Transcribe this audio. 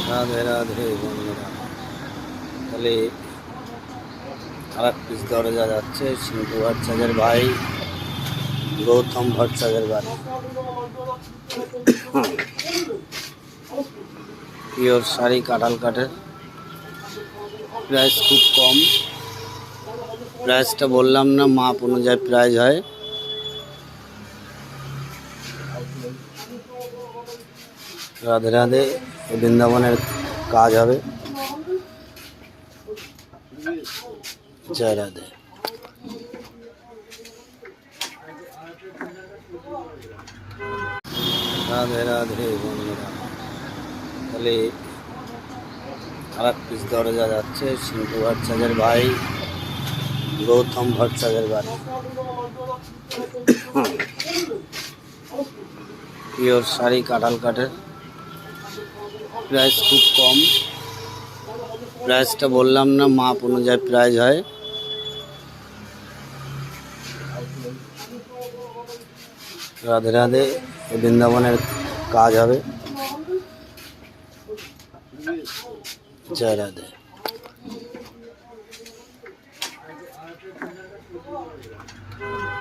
রাধে রাধে বন্ধুরা। তাহলে আর এক পিস দরজা যাচ্ছে সিন্টু ভট্টাচার্যের ভাই গৌতম ভট্টাচার্যের বাড়ি। পিওর শাড়ি কাঁঠাল কাঠের, প্রাইস খুব কম। প্রাইসটা বললাম না, মাপ অনুযায়ী প্রাইস হয়। রাধে রাধে। বৃন্দাবনের কাজ হবে। জয় রাধে। রাধে রাধে বন্ধুরা। তাহলে আর এক পিস দরজা যাচ্ছে সিন্টু ভট্টাচার্যের ভাই গৌতম ভট্টাচার্যের বাড়ি। পিওর শাড়ি কাঁঠাল কাঠের, প্রাইস খুব কম। প্রাইসটা বললাম না, মাপ অনুযায়ী প্রাইস হয়। রাধে রাধে। বৃন্দাবনের কাজ হবে। জয় রাধে।